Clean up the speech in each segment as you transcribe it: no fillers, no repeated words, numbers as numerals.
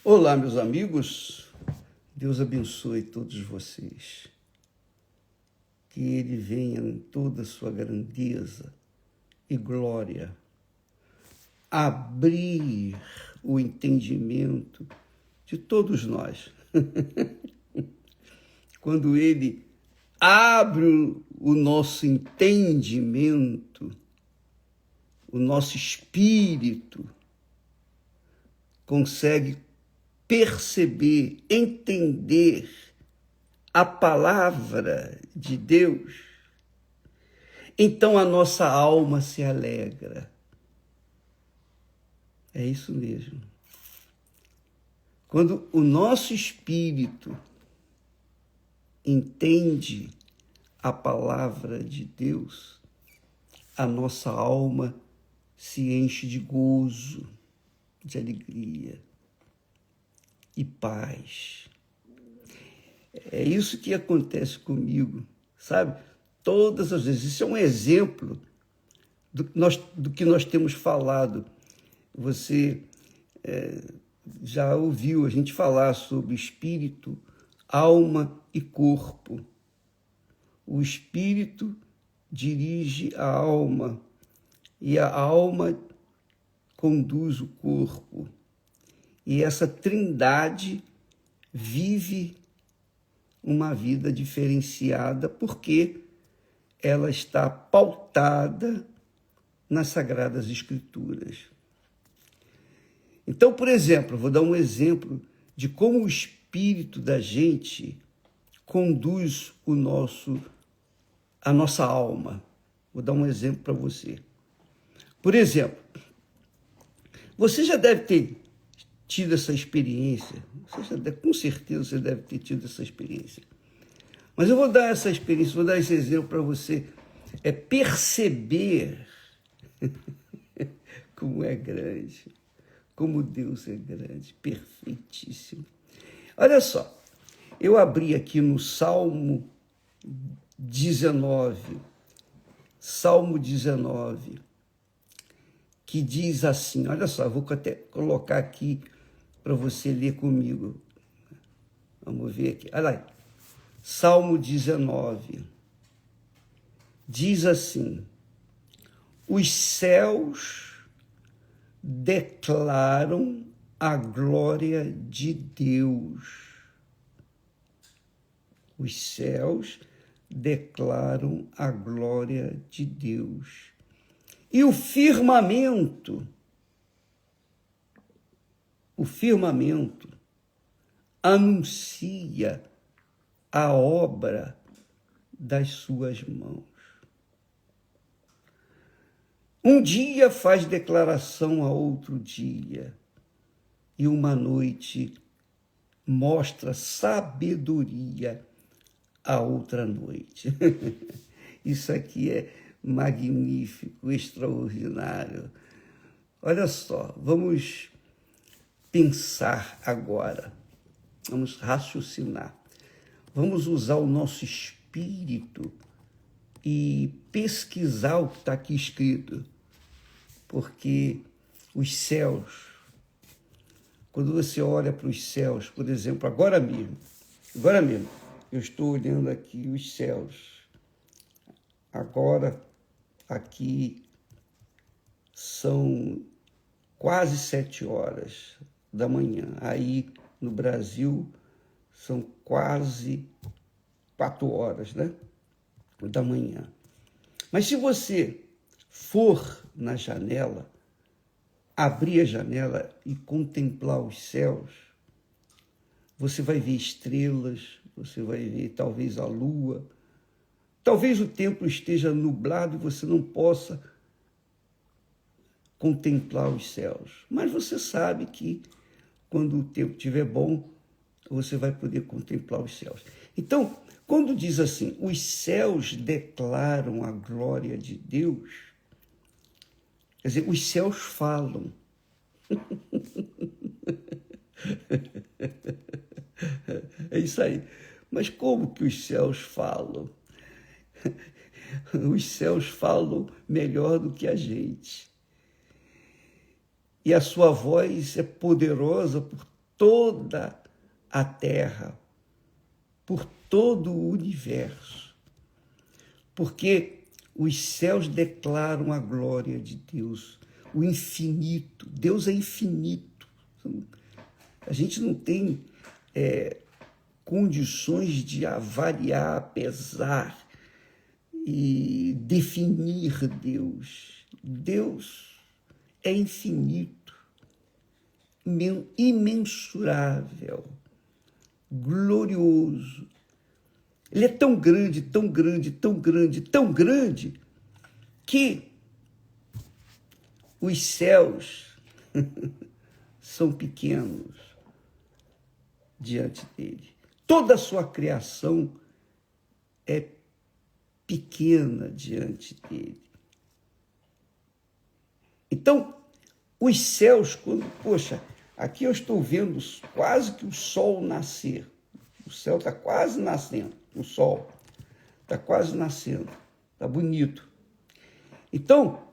Olá, meus amigos. Deus abençoe todos vocês. Que Ele venha em toda a sua grandeza e glória abrir o entendimento de todos nós. Quando Ele abre o nosso entendimento, o nosso espírito consegue perceber, entender a palavra de Deus, então a nossa alma se alegra. É isso mesmo. Quando o nosso espírito entende a palavra de Deus, a nossa alma se enche de gozo, de alegria e paz. É isso que acontece comigo, sabe? Todas as vezes. Isso é um exemplo do que nós temos falado. Você já ouviu a gente falar sobre espírito, alma e corpo. O espírito dirige a alma e a alma conduz o corpo. E essa trindade vive uma vida diferenciada porque ela está pautada nas Sagradas Escrituras. Então, por exemplo, vou dar um exemplo de como o espírito da gente conduz a nossa alma. Vou dar um exemplo para você. Por exemplo, você já deve ter tido essa experiência, com certeza você deve ter tido essa experiência. Mas eu vou dar essa experiência, vou dar esse exemplo para você, perceber como é grande, como Deus é grande, perfeitíssimo. Olha só, eu abri aqui no Salmo 19, que diz assim, olha só, eu vou até colocar aqui para você ler comigo. Vamos ver aqui. Olha lá. Salmo 19. Diz assim: os céus declaram a glória de Deus. Os céus declaram a glória de Deus. E o firmamento anuncia a obra das suas mãos. Um dia faz declaração a outro dia, e uma noite mostra sabedoria a outra noite. Isso aqui é magnífico, extraordinário. Olha só, vamos pensar agora, vamos raciocinar, vamos usar o nosso espírito e pesquisar o que está aqui escrito, porque os céus, quando você olha para os céus, por exemplo, agora mesmo, eu estou olhando aqui os céus, agora aqui são quase 7 horas da manhã. Aí, no Brasil, são quase 4 horas, né, da manhã. Mas se você for na janela, abrir a janela e contemplar os céus, você vai ver estrelas, você vai ver talvez a lua, talvez o tempo esteja nublado e você não possa contemplar os céus. Mas você sabe que quando o tempo estiver bom, você vai poder contemplar os céus. Então, quando diz assim, os céus declaram a glória de Deus, quer dizer, os céus falam. É isso aí. Mas como que os céus falam? Os céus falam melhor do que a gente. E a sua voz é poderosa por toda a terra, por todo o universo, porque os céus declaram a glória de Deus, o infinito. Deus é infinito. A gente não tem condições de avaliar, pesar e definir Deus. Deus é infinito, imensurável, glorioso. Ele é tão grande, tão grande, tão grande, tão grande, que os céus são pequenos diante dele. Toda a sua criação é pequena diante dele. Então, os céus, quando, poxa, aqui eu estou vendo quase que o sol nascer. O céu está quase nascendo, o sol está quase nascendo, está bonito. Então,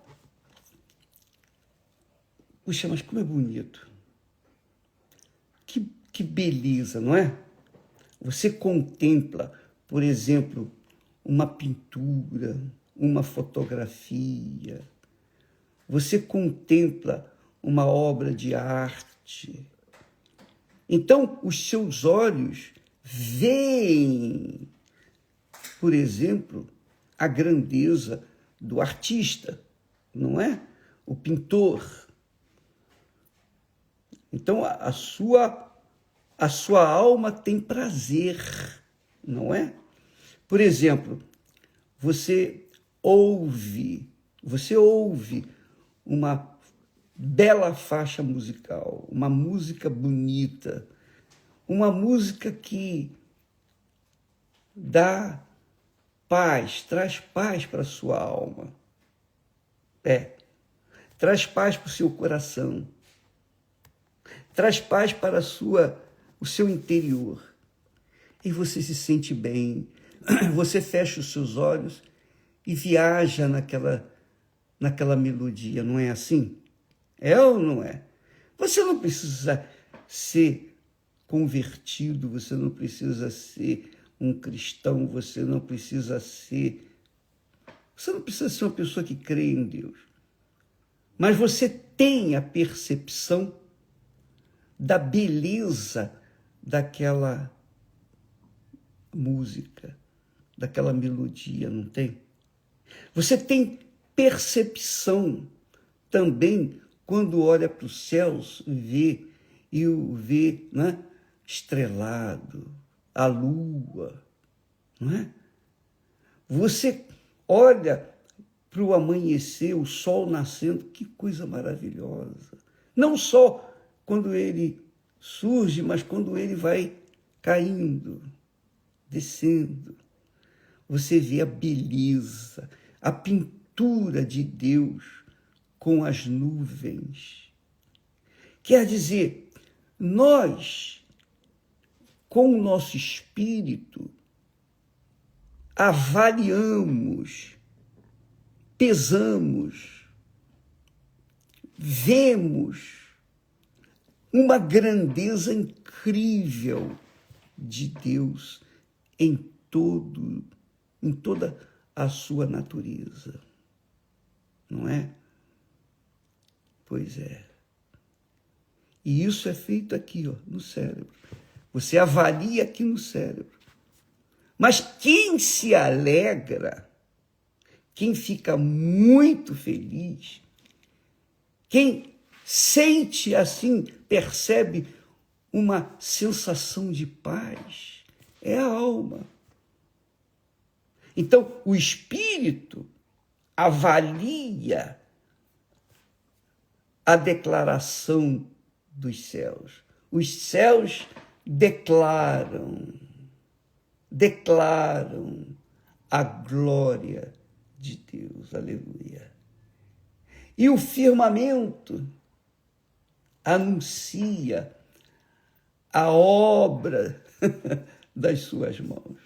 puxa, mas como é bonito. Que beleza, não é? Você contempla, por exemplo, uma pintura, uma fotografia. Você contempla uma obra de arte. Então, os seus olhos veem, por exemplo, a grandeza do artista, não é? O pintor. Então, a sua alma tem prazer, não é? Por exemplo, você ouve uma bela faixa musical, uma música bonita, uma música que dá paz, traz paz para a sua alma. Traz paz para o seu coração. Traz paz para o seu interior. E você se sente bem. Você fecha os seus olhos e viaja naquela melodia, não é assim? É ou não é? Você não precisa ser convertido, você não precisa ser um cristão, você não precisa ser uma pessoa que crê em Deus. Mas você tem a percepção da beleza daquela música, daquela melodia, não tem? Você tem percepção também quando olha para os céus e o vê, né, estrelado, a lua, não é? Você olha para o amanhecer, o sol nascendo, que coisa maravilhosa. Não só quando ele surge, mas quando ele vai caindo, descendo. Você vê a beleza, a pintura de Deus com as nuvens. Quer dizer, nós, com o nosso espírito, avaliamos, pesamos, vemos uma grandeza incrível de Deus em toda a sua natureza, não é? Pois é. E isso é feito aqui, ó, no cérebro. Você avalia aqui no cérebro. Mas quem se alegra, quem fica muito feliz, quem sente assim, percebe uma sensação de paz, é a alma. Então, o espírito avalia a declaração dos céus. Os céus declaram a glória de Deus. Aleluia. E o firmamento anuncia a obra das suas mãos.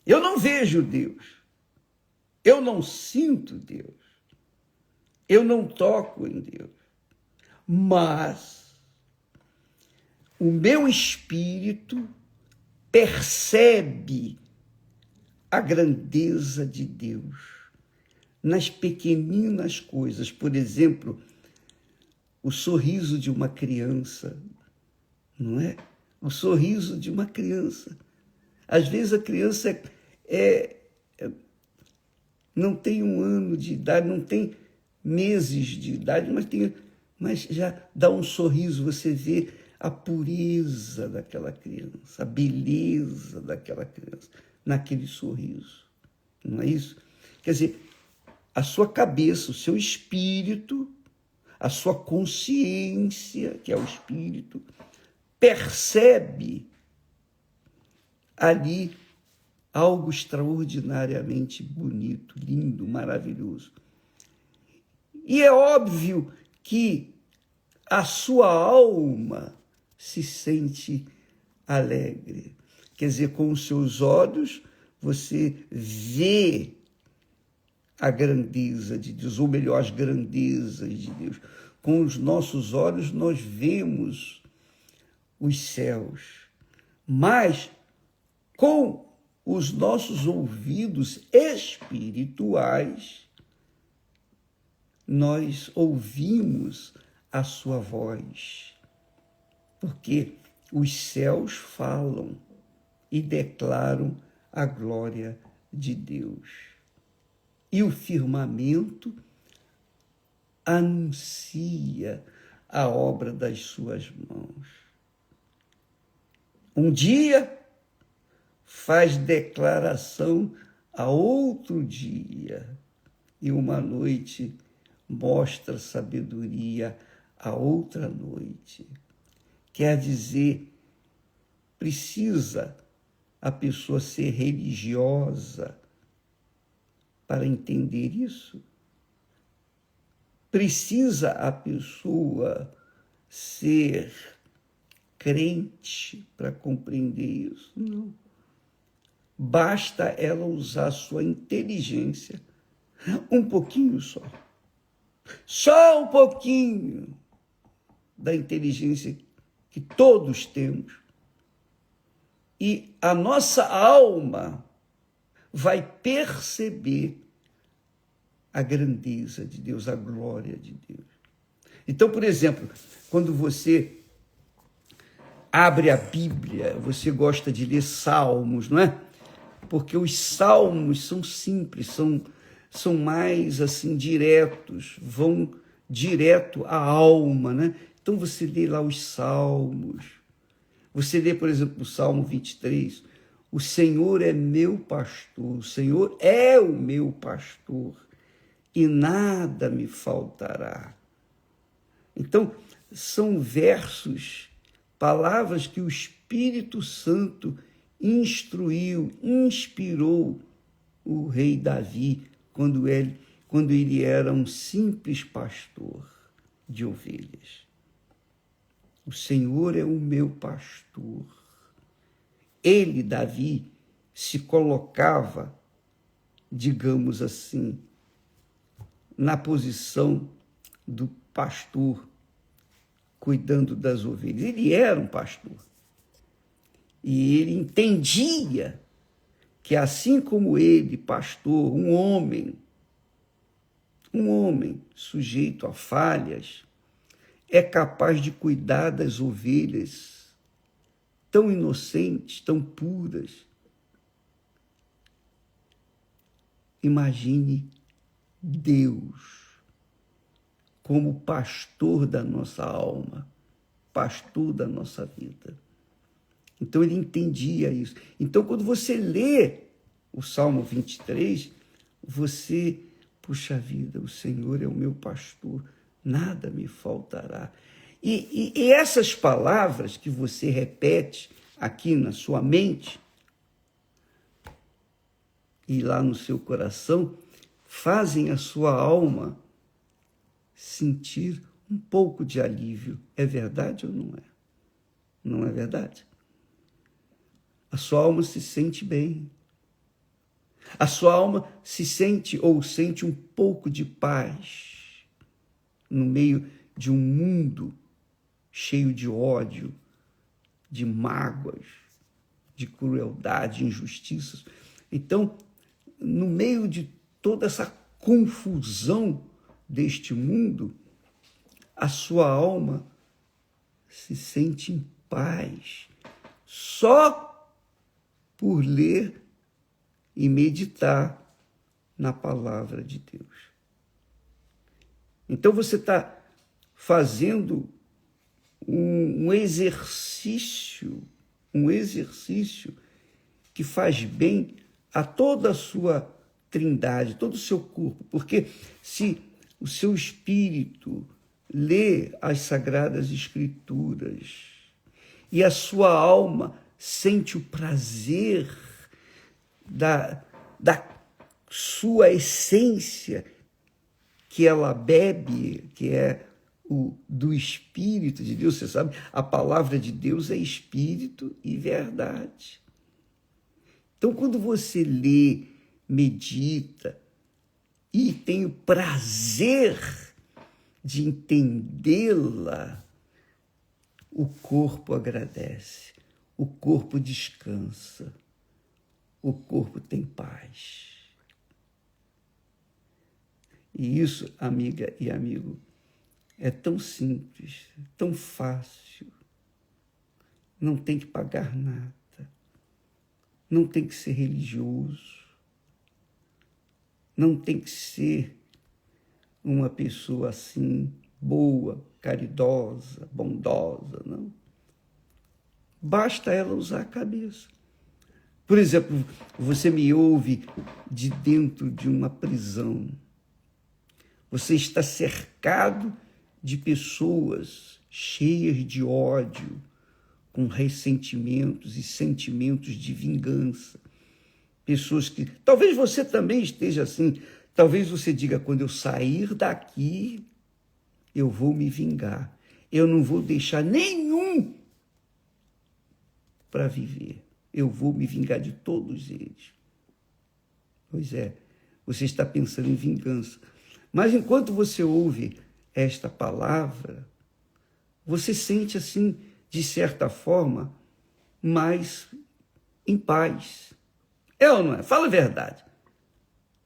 Eu não vejo Deus. Eu não sinto Deus. Eu não toco em Deus. Mas o meu espírito percebe a grandeza de Deus nas pequeninas coisas. Por exemplo, o sorriso de uma criança, não é? O sorriso de uma criança. Às vezes a criança não tem 1 ano de idade, não tem meses de idade, mas já dá um sorriso, você vê a pureza daquela criança, a beleza daquela criança, naquele sorriso. Não é isso? Quer dizer, a sua cabeça, o seu espírito, a sua consciência, que é o espírito, percebe ali algo extraordinariamente bonito, lindo, maravilhoso. E é óbvio que a sua alma se sente alegre. Quer dizer, com os seus olhos, você vê a grandeza de Deus, ou melhor, as grandezas de Deus. Com os nossos olhos, nós vemos os céus, mas com os nossos ouvidos espirituais, nós ouvimos a sua voz, porque os céus falam e declaram a glória de Deus. E o firmamento anuncia a obra das suas mãos. Um dia faz declaração a outro dia, e uma noite mostra sabedoria a outra noite. Quer dizer, precisa a pessoa ser religiosa para entender isso? Precisa a pessoa ser crente para compreender isso? Não. Basta ela usar sua inteligência, um pouquinho só um pouquinho da inteligência que todos temos, e a nossa alma vai perceber a grandeza de Deus, a glória de Deus. Então, por exemplo, quando você abre a Bíblia, você gosta de ler salmos, não é? Porque os salmos são simples, são mais assim diretos, vão direto à alma, né? Então você lê lá os salmos. Você lê, por exemplo, o Salmo 23, o Senhor é meu pastor, o Senhor é o meu pastor, e nada me faltará. Então, são versos, palavras que o Espírito Santo instruiu, inspirou o rei Davi quando ele era um simples pastor de ovelhas. O Senhor é o meu pastor. Ele, Davi, se colocava, digamos assim, na posição do pastor, cuidando das ovelhas. Ele era um pastor. E ele entendia que, assim como ele, pastor, um homem sujeito a falhas, é capaz de cuidar das ovelhas tão inocentes, tão puras. Imagine Deus como pastor da nossa alma, pastor da nossa vida. Então ele entendia isso. Então quando você lê o Salmo 23, você, puxa vida, o Senhor é o meu pastor, nada me faltará. E essas palavras que você repete aqui na sua mente e lá no seu coração, fazem a sua alma sentir um pouco de alívio. É verdade ou não é? Não é verdade? A sua alma se sente bem. A sua alma se sente ou sente um pouco de paz no meio de um mundo cheio de ódio, de mágoas, de crueldade, injustiças. Então, no meio de toda essa confusão deste mundo, a sua alma se sente em paz só por ler e meditar na palavra de Deus. Então você está fazendo um exercício que faz bem a toda a sua trindade, todo o seu corpo, porque se o seu espírito lê as Sagradas Escrituras e a sua alma sente o prazer da sua essência que ela bebe, que é o do Espírito de Deus, você sabe, a palavra de Deus é Espírito e verdade. Então, quando você lê, medita e tem o prazer de entendê-la, o corpo agradece, o corpo descansa, o corpo tem paz. E isso, amiga e amigo, é tão simples, tão fácil. Não tem que pagar nada. Não tem que ser religioso. Não tem que ser uma pessoa assim, boa, caridosa, bondosa, não. Basta ela usar a cabeça. Por exemplo, você me ouve de dentro de uma prisão. Você está cercado de pessoas cheias de ódio, com ressentimentos e sentimentos de vingança. Pessoas que... Talvez você também esteja assim. Talvez você diga, quando eu sair daqui, eu vou me vingar. Eu não vou deixar nenhum para viver. Eu vou me vingar de todos eles. Pois é, você está pensando em vingança. Mas enquanto você ouve esta palavra, você sente assim, de certa forma, mais em paz. É ou não é? Fala a verdade.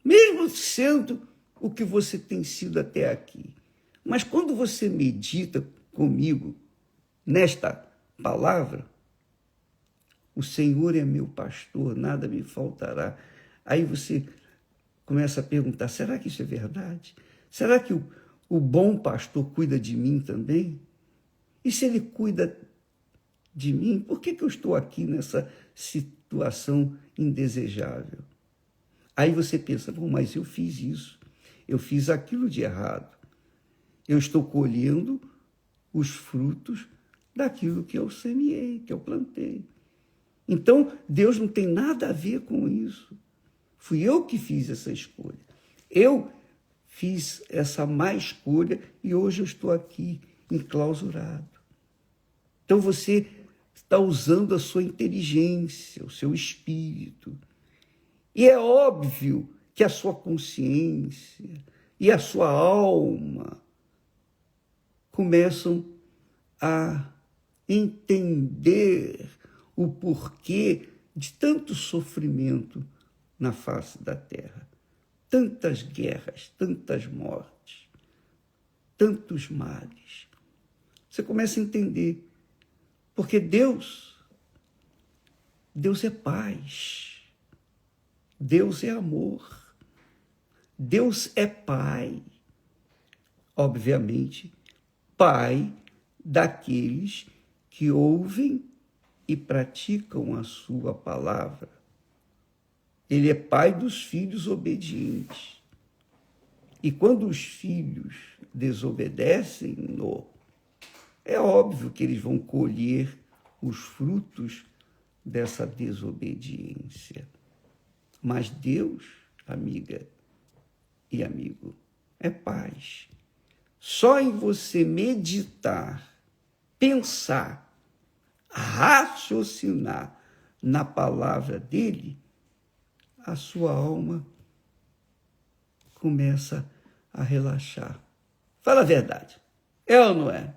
Mesmo sendo o que você tem sido até aqui. Mas quando você medita comigo nesta palavra, o Senhor é meu pastor, nada me faltará. Aí você começa a perguntar, será que isso é verdade? Será que o bom pastor cuida de mim também? E se ele cuida de mim, por que eu estou aqui nessa situação indesejável? Aí você pensa, bom, mas eu fiz isso, eu fiz aquilo de errado. Eu estou colhendo os frutos daquilo que eu semeei, que eu plantei. Então, Deus não tem nada a ver com isso. Fui eu que fiz essa escolha. Eu fiz essa má escolha e hoje eu estou aqui enclausurado. Então você está usando a sua inteligência, o seu espírito. E é óbvio que a sua consciência e a sua alma começam a entender o porquê de tanto sofrimento na face da terra. Tantas guerras, tantas mortes, tantos males. Você começa a entender. Porque Deus é paz. Deus é amor. Deus é Pai. Obviamente, Pai daqueles que ouvem e praticam a sua palavra. Ele é Pai dos filhos obedientes. E quando os filhos desobedecem-no, é óbvio que eles vão colher os frutos dessa desobediência. Mas Deus, amiga e amigo, é paz. Só em você meditar, pensar, raciocinar na palavra dele, a sua alma começa a relaxar. Fala a verdade. É ou não é?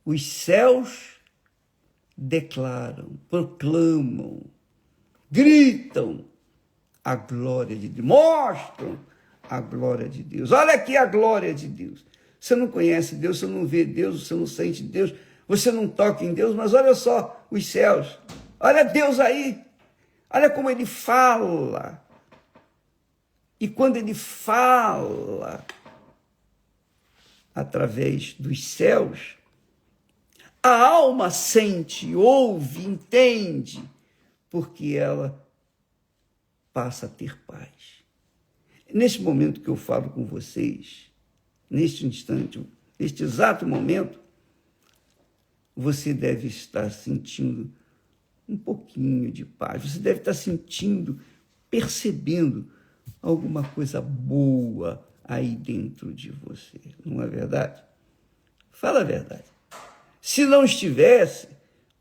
Os céus declaram, proclamam, gritam a glória de Deus, mostram a glória de Deus. Olha aqui a glória de Deus. Você não conhece Deus, você não vê Deus, você não sente Deus, você não toca em Deus, mas olha só os céus. Olha Deus aí. Olha como ele fala. E quando ele fala através dos céus, a alma sente, ouve, entende, porque ela passa a ter paz. Neste momento que eu falo com vocês, neste instante, neste exato momento, você deve estar sentindo um pouquinho de paz. Você deve estar sentindo, percebendo alguma coisa boa aí dentro de você. Não é verdade? Fala a verdade. Se não estivesse,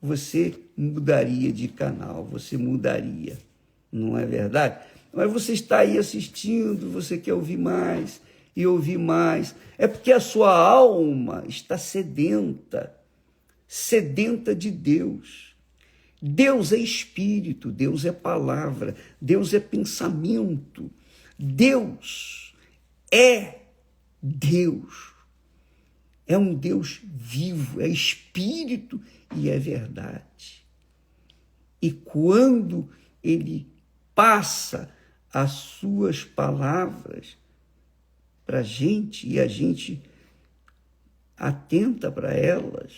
você mudaria de canal, você mudaria. Não é verdade? Mas você está aí assistindo, você quer ouvir mais e ouvir mais. É porque a sua alma está sedenta, sedenta de Deus. Deus é espírito, Deus é palavra, Deus é pensamento. Deus é Deus. É um Deus vivo, é espírito e é verdade. E quando ele passa as suas palavras para a gente e a gente atenta para elas,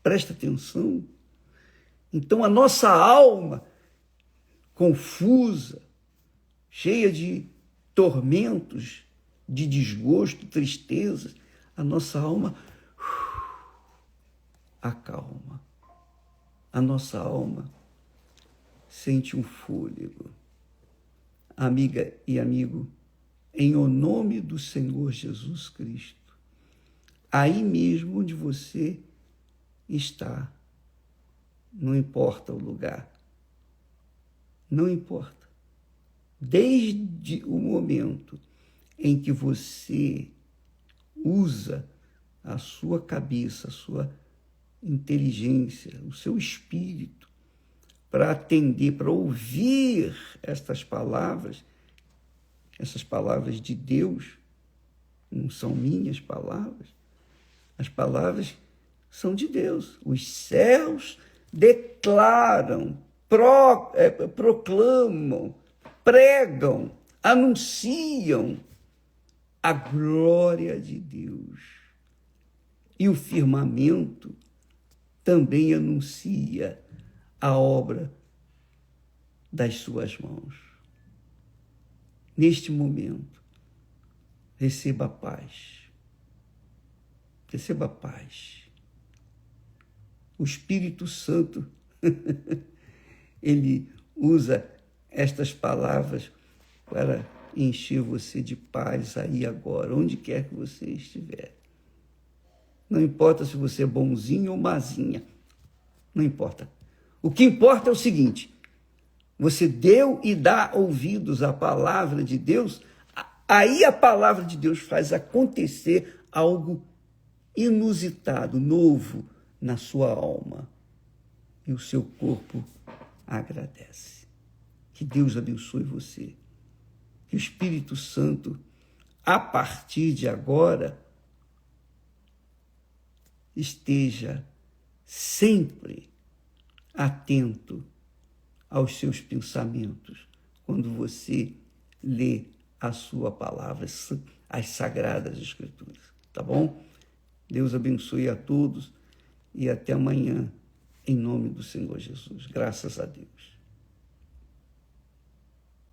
presta atenção, então a nossa alma confusa, cheia de tormentos, de desgosto, tristeza, a nossa alma acalma. A nossa alma sente um fôlego. Amiga e amigo, em o nome do Senhor Jesus Cristo, aí mesmo onde você está, não importa o lugar, não importa. Desde o momento em que você usa a sua cabeça, a sua inteligência, o seu espírito, para atender, para ouvir essas palavras de Deus, não são minhas palavras, as palavras são de Deus. Os céus declaram, proclamam, pregam, anunciam a glória de Deus. E o firmamento também anuncia a obra das suas mãos. Neste momento, receba a paz. Receba a paz. O Espírito Santo, ele usa estas palavras para encher você de paz aí agora, onde quer que você estiver. Não importa se você é bonzinho ou mazinha, não importa. O que importa é o seguinte: você deu e dá ouvidos à palavra de Deus, aí a palavra de Deus faz acontecer algo inusitado, novo na sua alma. E o seu corpo agradece. Que Deus abençoe você. Que o Espírito Santo, a partir de agora, esteja sempre atento aos seus pensamentos quando você lê a sua palavra, as Sagradas Escrituras. Tá bom? Deus abençoe a todos e até amanhã, em nome do Senhor Jesus. Graças a Deus.